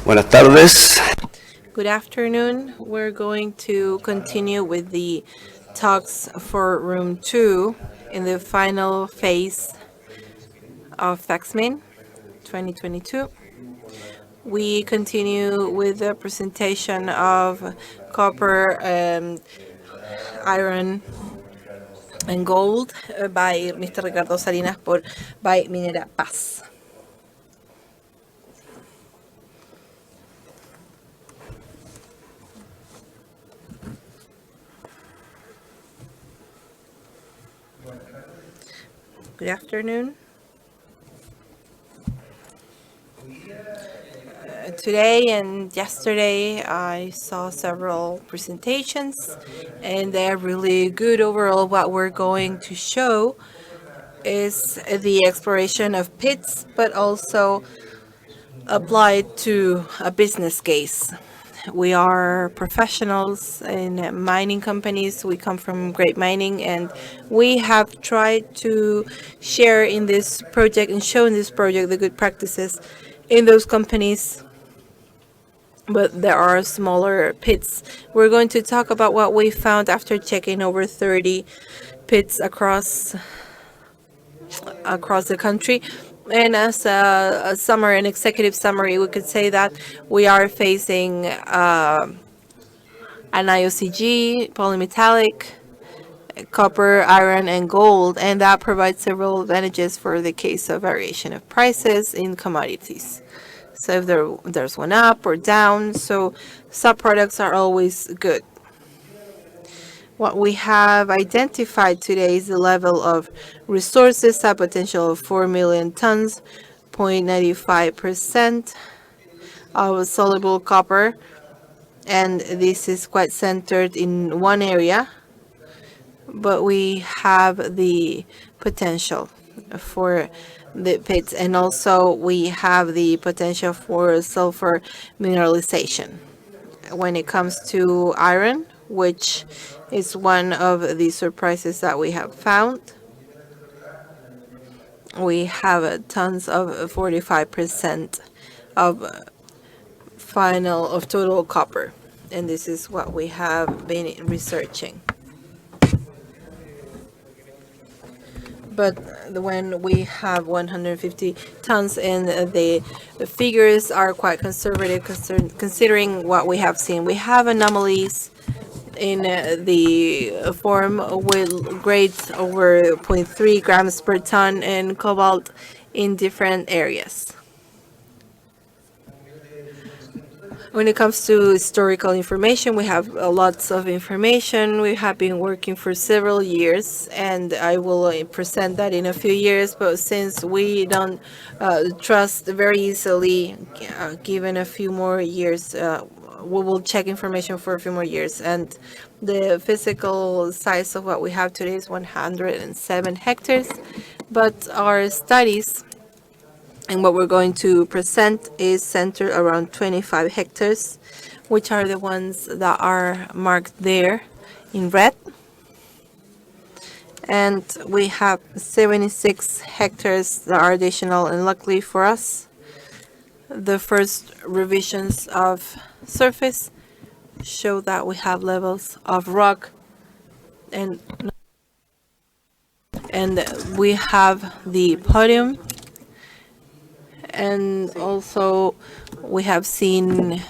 Buenas tardes. Good afternoon. We're going to continue with the talks for room 2 in the final phase of Fexmin 2022. We continue with the presentation of copper, iron, and gold by Mr. Ricardo Salinas by Minera Paz. Good afternoon. Today and yesterday I saw several presentations and they're really good overall. What we're going to show is the exploration of pits, but also applied to a business case. We are professionals in mining companies. We come from Great Mining, and we have tried to share in this project and show in this project the good practices in those companies. But there are smaller pits. We're going to talk about what we found after checking over 30 pits across the country. And as a summary, an executive summary, we could say that we are facing an IOCG, polymetallic, copper, iron, and gold, and that provides several advantages for the case of variation of prices in commodities. So if there's one up or down, so subproducts are always good. What we have identified today is the level of resources, a potential of 4 million tons, 0.95% of soluble copper, and this is quite centered in one area, but we have the potential for the pits, and also we have the potential for sulfur mineralization. When it comes to iron, which is one of the surprises that we have found, we have tons of 45% of total copper, and this is what we have been researching. But when we have 150 tons, and the figures are quite conservative considering what we have seen. We have anomalies in the form with grades over 0.3 grams per ton and cobalt in different areas. When it comes to historical information, we have lots of information. We have been working for several years, and I will present that in a few years. But since we don't trust very easily, given a few more years, we will check information for a few more years. And the physical size of what we have today is 107 hectares, but our studies and what we're going to present is centered around 25 hectares, which are the ones that are marked there in red. And we have 76 hectares that are additional, and luckily for us, the first revisions of surface show that we have levels of rock, and we have the podium. And also we have seen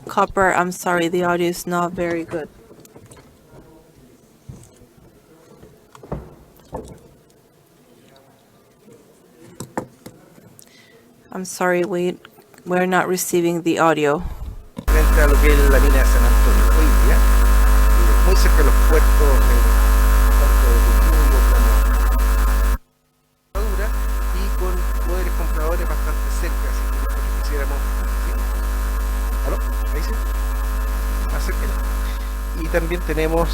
copper. I'm sorry, the audio is not very good. I'm sorry, we're not receiving the audio. Frente a lo que es la mina de San Antonio hoy día, muy cerca de los puertos tanto de Coquimbo como Madura, y con poderes compradores bastante cerca, así que nosotros quisiéramos, ¿sí? ¿Aló? ¿Ahí sí? Más cerca. Y también tenemos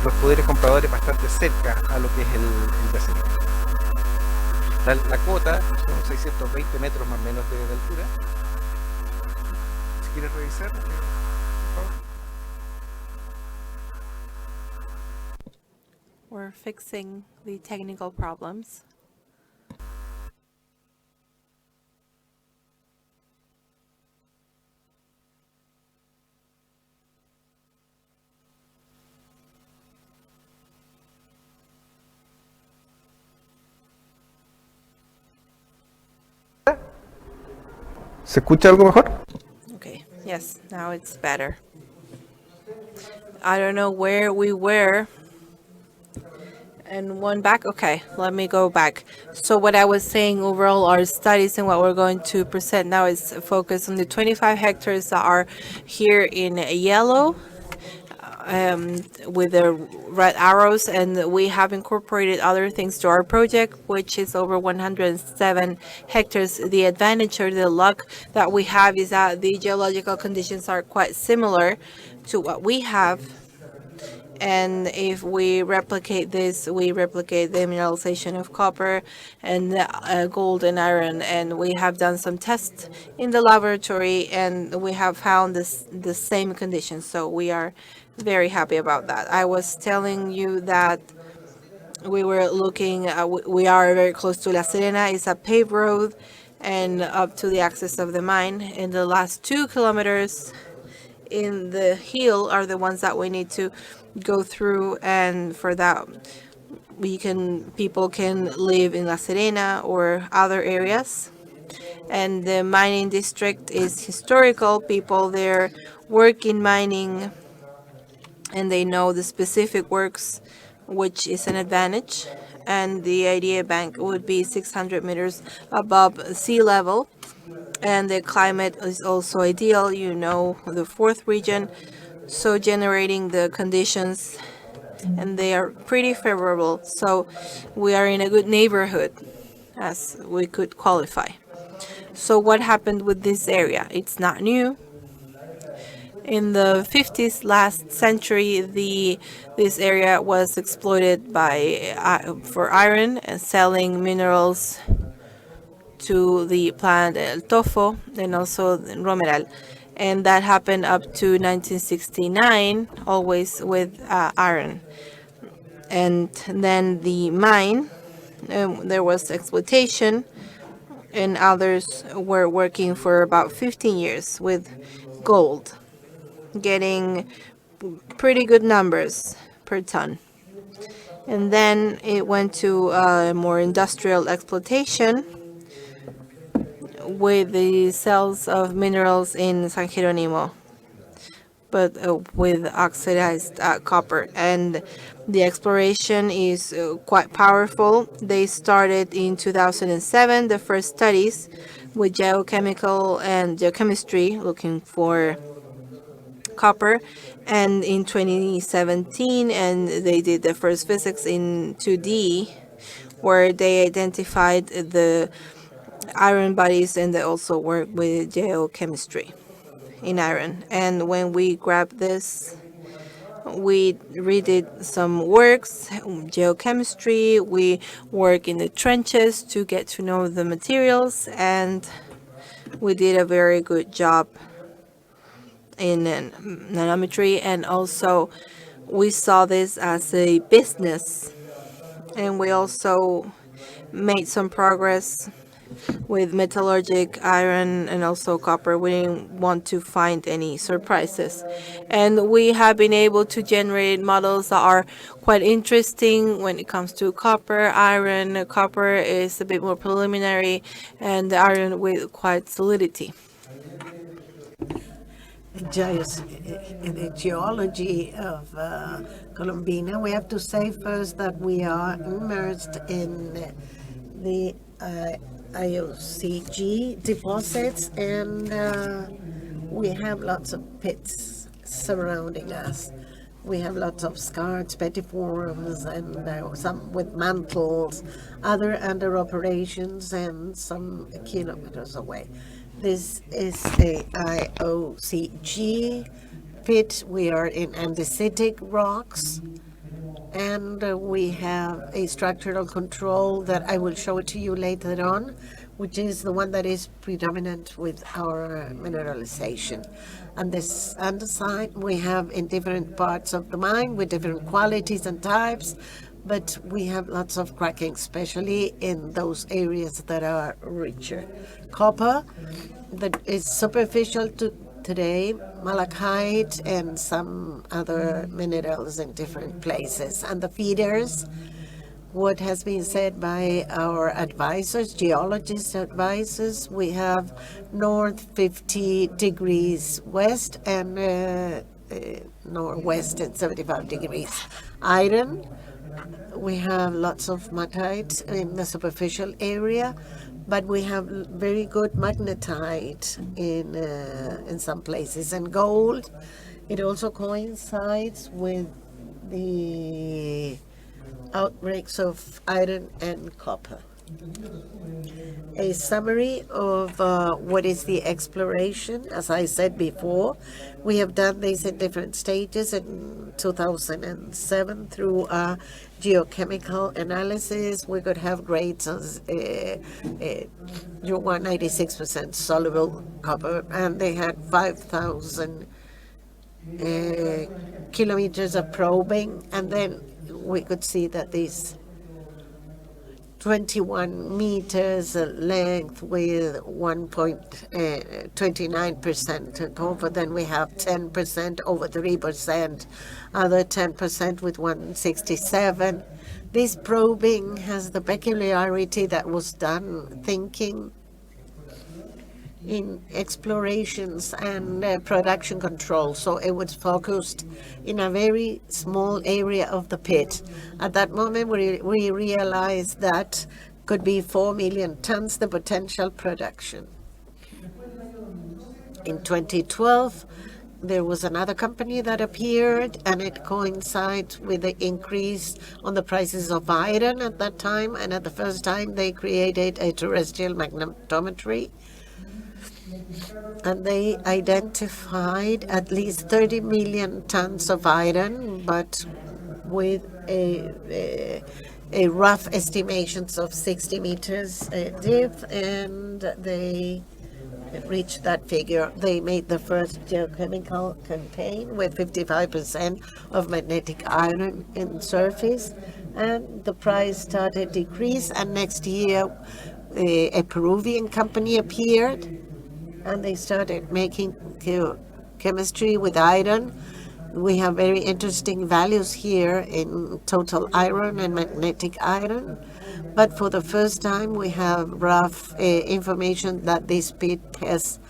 los poderes compradores bastante cerca a lo que es el yacimiento. La cota son 620 metros más o menos de altura. Si quieres revisar, por favor. We're fixing the technical problems. ¿Se escucha algo mejor? Okay, yes, now it's better. I don't know where we were. And one back? Okay, let me go back. So what I was saying, overall, our studies and what we're going to present now is focused on the 25 hectares that are here in yellow, with the red arrows, and we have incorporated other things to our project, which is over 107 hectares. The advantage or the luck that we have is that the geological conditions are quite similar to what we have. And if we replicate this, we replicate the mineralization of copper and gold and iron. And we have done some tests in the laboratory, and we have found the same conditions. So we are very happy about that. I was telling you that we were looking, we are very close to La Serena. It's a paved road and up to the access of the mine. In the last 2 kilometers in the hill are the ones that we need to go through, and for that people can live in La Serena or other areas. And the mining district is historical. People there work in mining and they know the specific works, which is an advantage. And the idea bank would be 600 meters above sea level, and the climate is also ideal, the fourth region, so generating the conditions, and they are pretty favorable. So we are in a good neighborhood, as we could qualify. So what happened with this area? It's not new. In the 50s last century, this area was exploited for iron and selling minerals to the plant El Tofo and also Romeral. And that happened up to 1969, always with iron. And then the mine, there was exploitation, and others were working for about 15 years with gold, getting pretty good numbers per ton. And then it went to more industrial exploitation with the sales of minerals in San Jeronimo, but with oxidized copper. And the exploration is quite powerful. They started in 2007, the first studies with geochemical and geochemistry looking for copper, and in 2017, and they did the first physics in 2D, where they identified the iron bodies, and they also work with geochemistry in iron. And when we grabbed this, we redid some works, geochemistry, we work in the trenches to get to know the materials, and we did a very good job in nanometry. And also we saw this as a business, and we also made some progress with metallurgic iron and also copper. We didn't want to find any surprises, and we have been able to generate models that are quite interesting when it comes to copper, iron. Copper is a bit more preliminary, and the iron with quite solidity. The geology of Colombina, we have to say first that we are immersed in the IOCG deposits, and we have lots of pits surrounding us. We have lots of skarns, petiforms, and some with mantles, other under operations, and some kilometers away. This is the IOCG pit. We are in andesitic rocks, and we have a structural control that I will show it to you later on, which is the one that is predominant with our mineralization. On this underside, we have in different parts of the mine with different qualities and types, but we have lots of cracking, especially in those areas that are richer. Copper, that is superficial to today, malachite, and some other minerals in different places. And the feeders, what has been said by our advisors, geologist advisors. We have north 50 degrees west and northwest at 75 degrees. Iron, we have lots of magnetite in the superficial area, but we have very good magnetite in some places. And gold, it also coincides with the outbreaks of iron and copper. A summary of what is the exploration. As I said before, we have done this in different stages in 2007 through geochemical analysis. We could have grades of 96% soluble copper, and they had 5,000 kilometers of probing, and then we could see that these 21 meters length with 1.29% copper. Then we have 10% over 3%, other 10% with 167. This probing has the peculiarity that was done thinking in explorations and production control. So it was focused in a very small area of the pit. At that moment, we realized that could be 4 million tons the potential production. In 2012, there was another company that appeared, and it coincides with the increase on the prices of iron at that time. And at the first time, they created a terrestrial magnetometry, and they identified at least 30 million tons of iron, but with a rough estimations of 60 meters depth, and they reached that figure. They made the first geochemical campaign with 55% of magnetic iron in surface, and the price started to decrease. And next year, a Peruvian company appeared, and they started making chemistry with iron. We have very interesting values here in total iron and magnetic iron. But for the first time, we have rough information that this pit has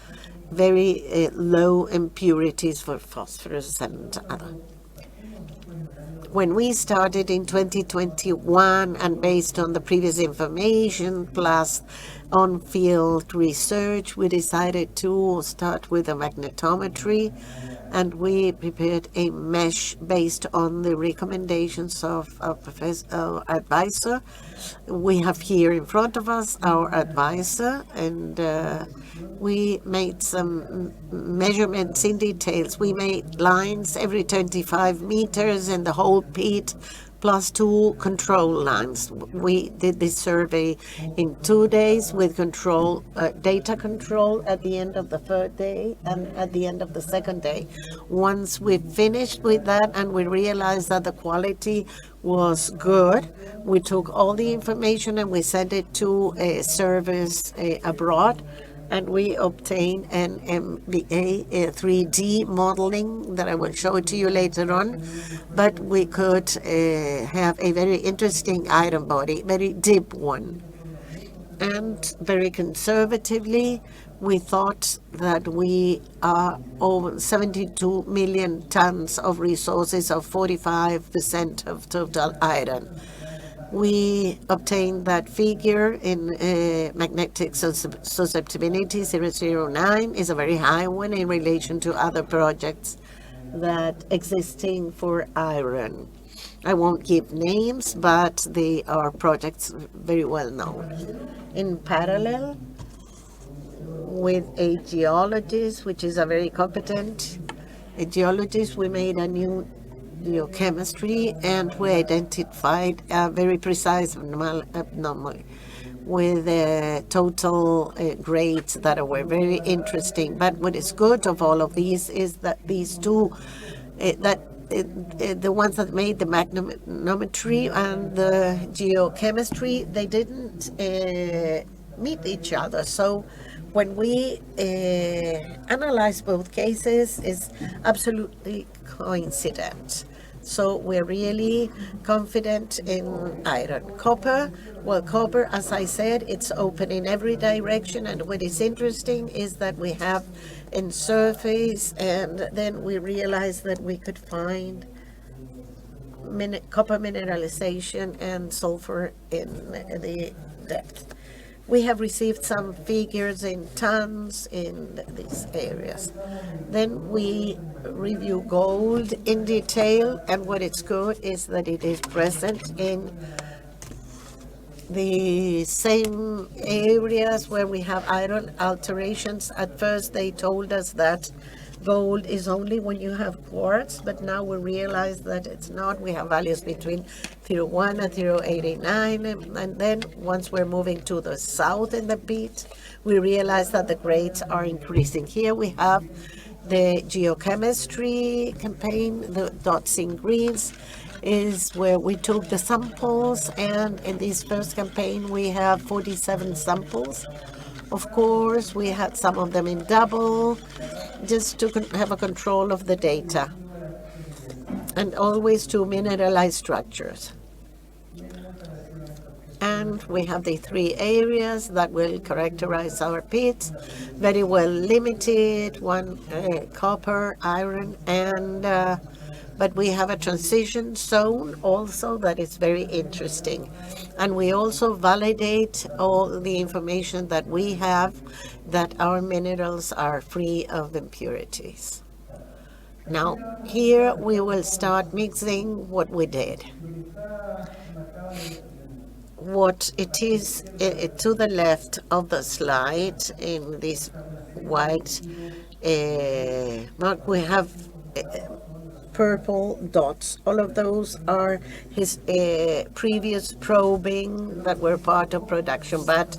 very low impurities for phosphorus and other. When we started in 2021, and based on the previous information plus on-field research, we decided to start with a magnetometry, and we prepared a mesh based on the recommendations of our advisor. We have here in front of us our advisor, and we made some measurements in details. We made lines every 25 meters in the whole pit, plus 2 control lines. We did this survey in 2 days with control, data control at the end of the third day and at the end of the second day. Once we finished with that and we realized that the quality was good, we took all the information and we sent it to a service abroad, and we obtained an MBA 3D modeling that I will show it to you later on. But we could have a very interesting iron body, very deep one. And very conservatively, we thought that we are over 72 million tons of resources of 45% of total iron. We obtained that figure in magnetic susceptibility 009 is a very high one in relation to other projects that existing for iron. I won't give names, but they are projects very well known. In parallel with a geologist, which is a very competent geologist, we made a new geochemistry, and we identified a very precise anomaly with total grades that were very interesting. But what is good of all of these is that these two, the ones that made the magnetometry and the geochemistry, they didn't meet each other. So when we analyze both cases, it's absolutely coincident. So we're really confident in iron. Copper, well, copper, as I said, it's open in every direction. And what is interesting is that we have in surface, and then we realized that we could find copper mineralization and sulfur in the depth. We have received some figures in tons in these areas. Then we review gold in detail, and what it's good is that it is present in the same areas where we have iron alterations. At first they told us that gold is only when you have quartz, but now we realize that it's not. We have values between 0.1 and 0.89, and then once we're moving to the south in the pit, we realize that the grades are increasing. Here we have the geochemistry campaign. The dots in greens is where we took the samples, and in this first campaign we have 47 samples. Of course, we had some of them in double, just to have a control of the data, and always to mineralized structures. And we have the three areas that will characterize our pits, very well limited, one copper, iron, and but we have a transition zone also that is very interesting. And we also validate all the information that we have, that our minerals are free of impurities. Now, here we will start mixing what we did. What it is to the left of the slide in this white mark, we have purple dots. All of those are his previous probing that were part of production, but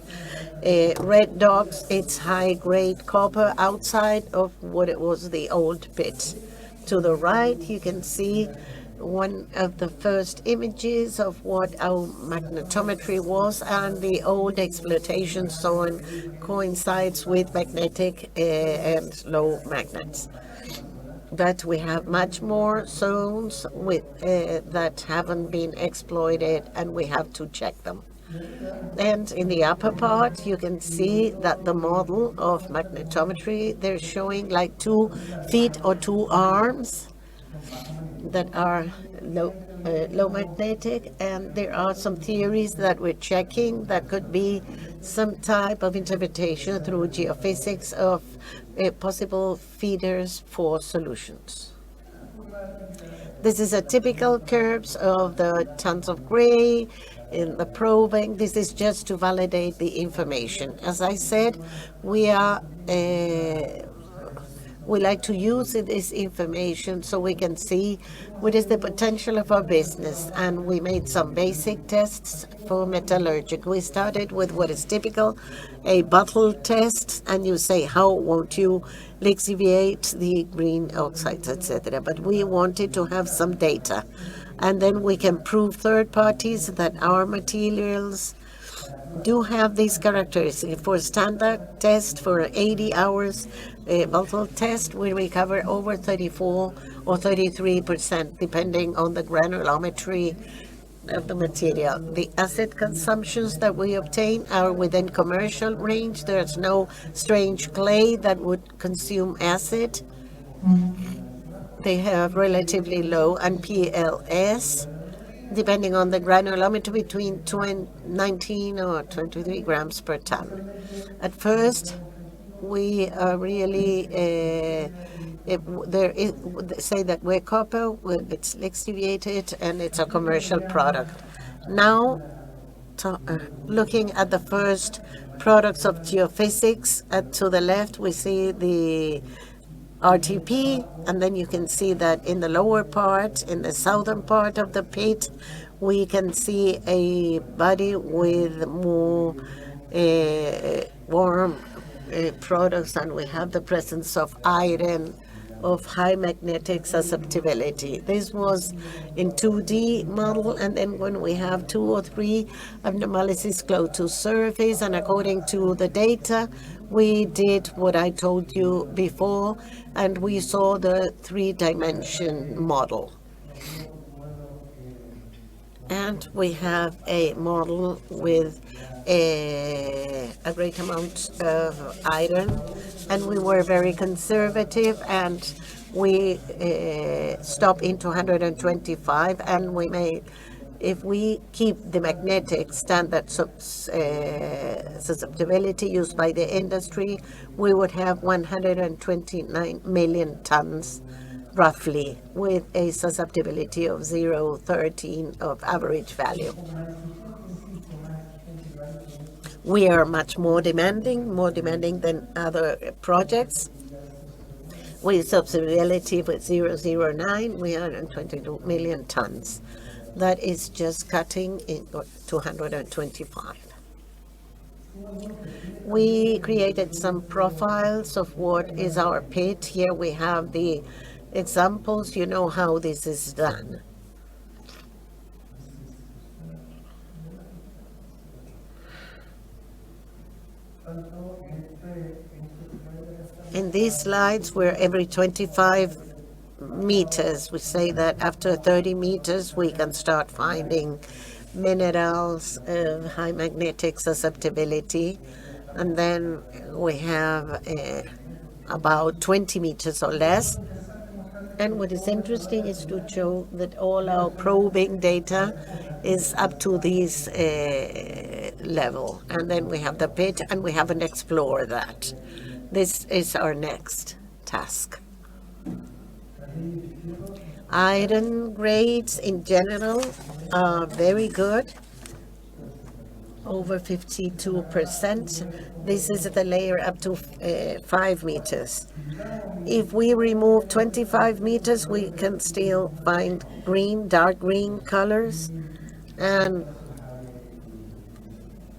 red dots, it's high-grade copper outside of what it was the old pit. To the right, you can see one of the first images of what our magnetometry was, and the old exploitation zone coincides with magnetic and slow magnets. But we have much more zones with that haven't been exploited, and we have to check them. And in the upper part, you can see that the model of magnetometry, they're showing like 2 feet or 2 arms that are low magnetic, and there are some theories that we're checking that could be some type of interpretation through geophysics of possible feeders for solutions. This is a typical curves of the tons of gray in the probing. This is just to validate the information. As I said, we like to use this information so we can see what is the potential of our business, and we made some basic tests for metallurgic. We started with what is typical, a bottle test, and you say, how won't you lixiviate the green oxides, etc. But we wanted to have some data, and then we can prove third parties that our materials do have these characteristics. For standard test, for 80 hours bottle test, we recover over 34 or 33%, depending on the granulometry of the material. The acid consumptions that we obtain are within commercial range. There's no strange clay that would consume acid. They have relatively low, and PLS, depending on the granulometry, between 19 or 23 grams per ton. At first, we really say that we're copper, it's lixiviated, and it's a commercial product. Now, looking at the first products of geophysics, to the left we see the RTP, and then you can see that in the lower part, in the southern part of the pit, we can see a body with more warm products, and we have the presence of iron, of high magnetic susceptibility. This was in 2D model, and then when we have 2 or 3 abnormalities close to surface, and according to the data, we did what I told you before, and we saw the 3-dimension model. And we have a model with a great amount of iron, and we were very conservative, and we stopped in 225, and we made, if we keep the magnetic standard susceptibility used by the industry, we would have 129 million tons roughly, with a susceptibility of 0.13 of average value. We are much more demanding than other projects. With susceptibility with 0.09, we are at 22 million tons. That is just cutting in 225. We created some profiles of what is our pit. Here we have the examples. You know how this is done. In these slides, we're every 25 meters. We say that after 30 meters, we can start finding minerals of high magnetic susceptibility. And then we have about 20 meters or less. And what is interesting is to show that all our probing data is up to this level. And then we have the pit, and we haven't explored that. This is our next task. Iron grades in general are very good, over 52%. This is the layer up to 5 meters. If we remove 25 meters, we can still find green, dark green colors, and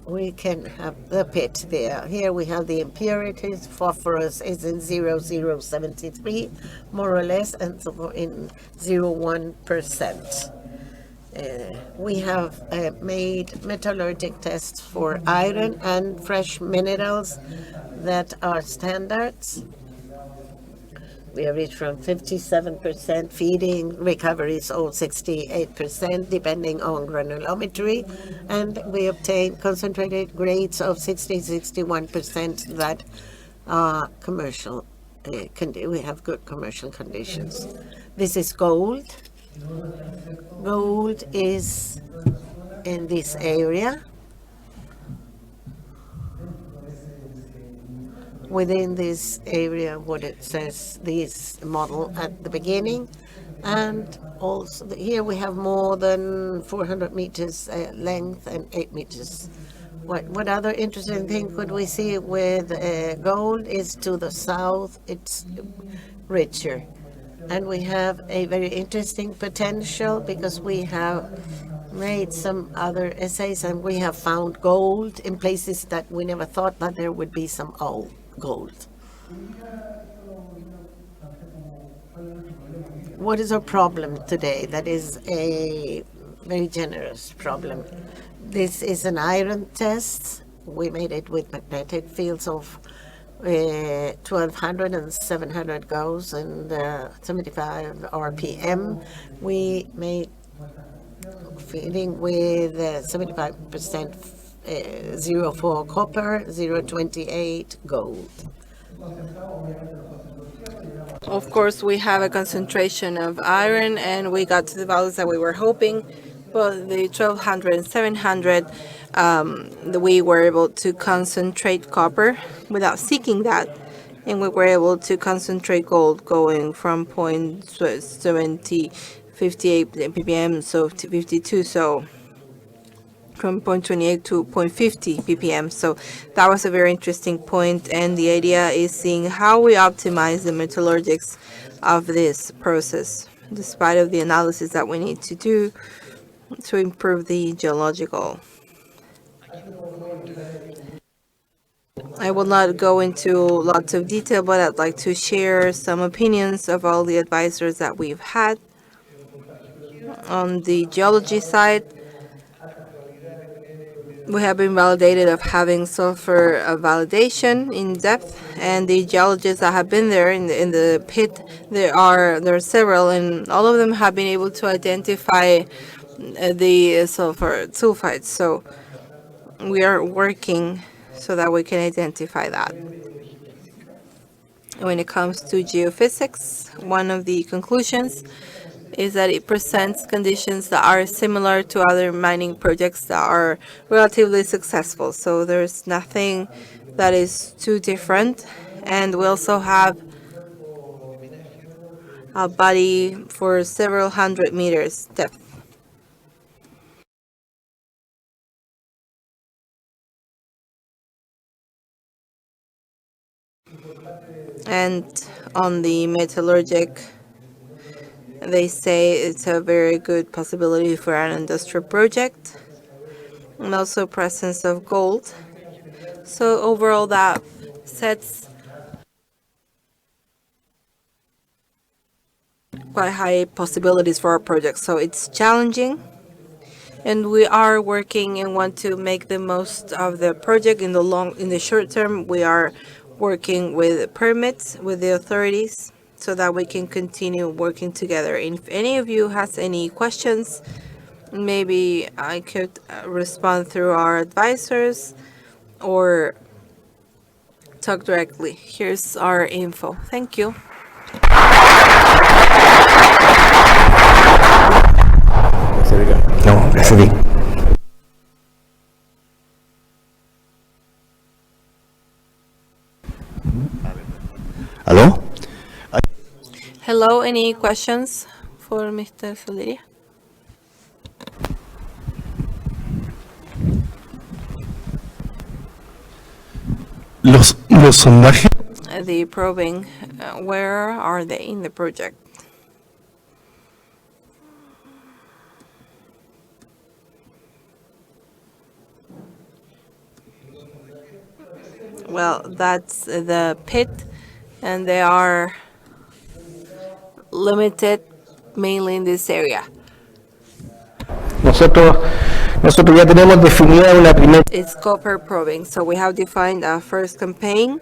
we can have the pit there. Here we have the impurities. Phosphorus is in 0.073, more or less, and so in 0.1%. We have made metallurgic tests for iron and fresh minerals that are standards. We have reached from 57% feeding, recoveries all 68%, depending on granulometry, and we obtain concentrated grades of 61% that are commercial. We have good commercial conditions. This is gold. Gold is in this area. Within this area, what it says, this model at the beginning, and also here we have more than 400 meters length and 8 meters. What other interesting thing could we see with gold is to the south, it's richer. And we have a very interesting potential because we have made some other essays and we have found gold in places that we never thought that there would be some gold. What is our problem today? That is a very generous problem. This is an iron test. We made it with magnetic fields of 1200 and 700 gauss and 75 RPM. We made feeding with 75% 0.4 copper, 0.28 gold. Of course, we have a concentration of iron, and we got to the values that we were hoping. But the 1200 and 700, we were able to concentrate copper without seeking that, and we were able to concentrate gold going from 0.70, 58 ppm, so to 52, so from 0.28 to 0.50 ppm. So that was a very interesting point, and the idea is seeing how we optimize the metallurgics of this process, despite of the analysis that we need to do to improve the geological. I will not go into lots of detail, but I'd like to share some opinions of all the advisors that we've had. On the geology side, we have been validated of having sulfur validation in depth, and the geologists that have been there in the pit, there are several, and all of them have been able to identify the sulfur sulfides. So we are working so that we can identify that. When it comes to geophysics, one of the conclusions is that it presents conditions that are similar to other mining projects that are relatively successful. So there's nothing that is too different. And we also have a body for several hundred meters depth. And on the metallurgic, they say it's a very good possibility for an industrial project, and also presence of gold. So overall, that sets quite high possibilities for our project. So it's challenging, and we are working and want to make the most of the project in the short term. We are working with permits with the authorities so that we can continue working together. And if any of you has any questions, maybe I could respond through our advisors or talk directly. Here's our info. Thank you. No, gracias a ti. ¿Aló? Hello, any questions for Mr. Soliria? Los sondajes. The probing, where are they in the project? Well, that's the pit, and they are limited mainly in this area. Nosotros ya tenemos definida una primera. It's copper probing, so we have defined our first campaign,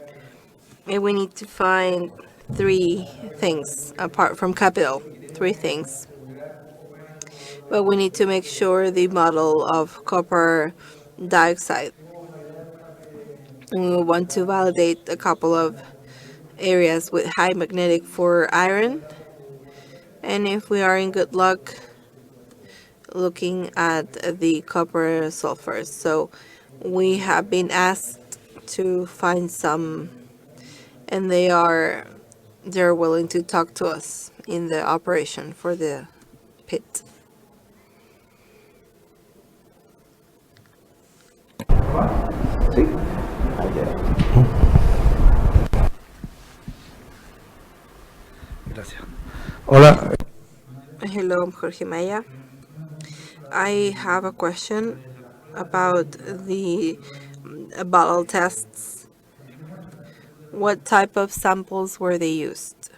and we need to find 3 things apart from capital, 3 things. But we need to make sure the model of copper dioxide. And we want to validate a couple of areas with high magnetic for iron. And if we are in good luck, looking at the copper sulfurs. So we have been asked to find some, and they're willing to talk to us in the operation for the pit. Gracias. Hola. Hello, I'm Jorge Maya. I have a question about the bottle tests. What type of samples were they used?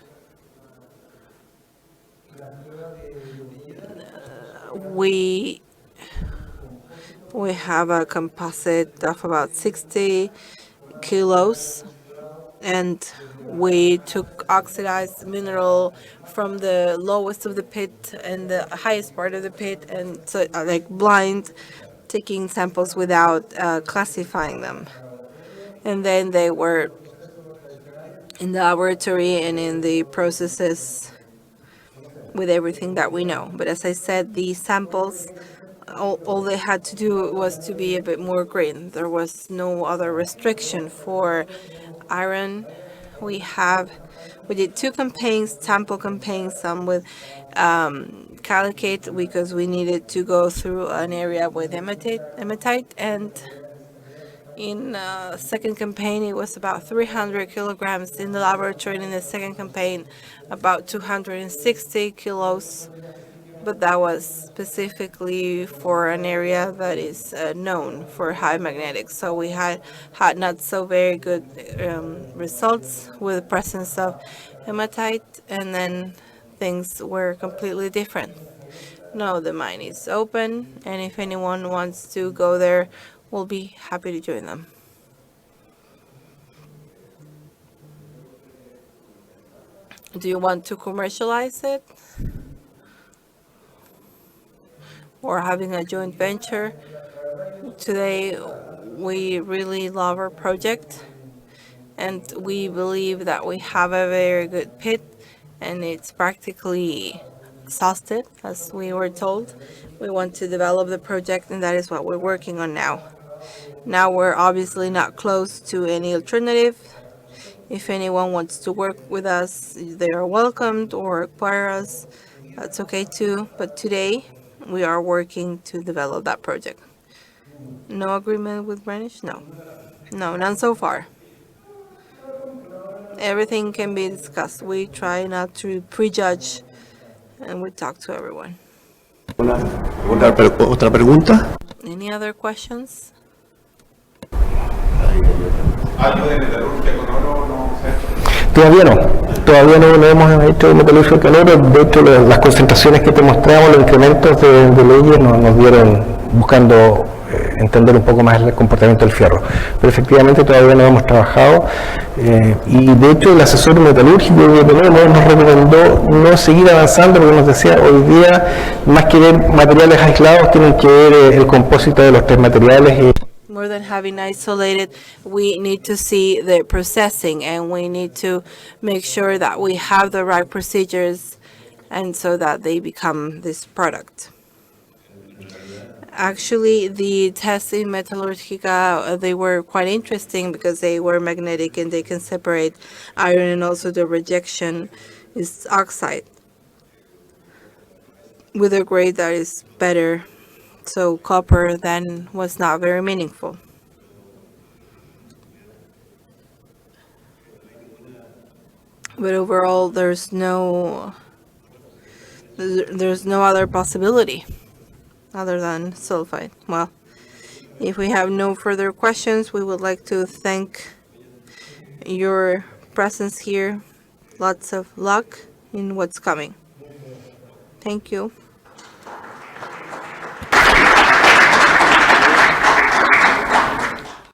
We have a composite of about 60 kilos, and we took oxidized mineral from the lowest of the pit and the highest part of the pit, and so like blind, taking samples without classifying them. And then they were in the laboratory and in the processes with everything that we know. But as I said, the samples, all they had to do was to be a bit more green. There was no other restriction for iron. We did 2 campaigns, sample campaigns, some with calicate, because we needed to go through an area with hematite, and in second campaign it was about 300 kilograms in the laboratory, and in the second campaign about 260 kilos. But that was specifically for an area that is known for high magnetics. So we had not so very good results with the presence of hematite, and then things were completely different. No, the mine is open, and if anyone wants to go there, we'll be happy to join them. Do you want to commercialize it? or having a joint venture. Today, we really love our project, and we believe that we have a very good pit, and it's practically exhausted, as we were told. We want to develop the project, and that is what we're working on now. Now we're obviously not close to any alternative. If anyone wants to work with us, they are welcomed, or acquire us. That's okay too. But today, we are working to develop that project. No agreement with Greenwich? No. No, none so far. Everything can be discussed. We try not to prejudge, and we talk to everyone. ¿Otra pregunta? Any other questions? Todavía no hemos hecho metalurgia con oro. De hecho, las concentraciones que te mostramos, los incrementos de leyes nos dieron buscando entender un poco más el comportamiento del fierro. Pero efectivamente todavía no hemos trabajado y de hecho el asesor metalúrgico que tenemos nos recomendó no seguir avanzando porque nos decía hoy día más que ver materiales aislados tienen que ver el compósito de los tres materiales. More than having isolated, we need to see the processing, and we need to make sure that we have the right procedures, and so that they become this product. Actually, the tests in Metallurgica, they were quite interesting because they were magnetic and they can separate iron, and also the rejection is oxide with a grade that is better. So copper then was not very meaningful. But overall, there's no other possibility other than sulfide. Well, if we have no further questions, we would like to thank your presence here. Lots of luck in what's coming. Thank you.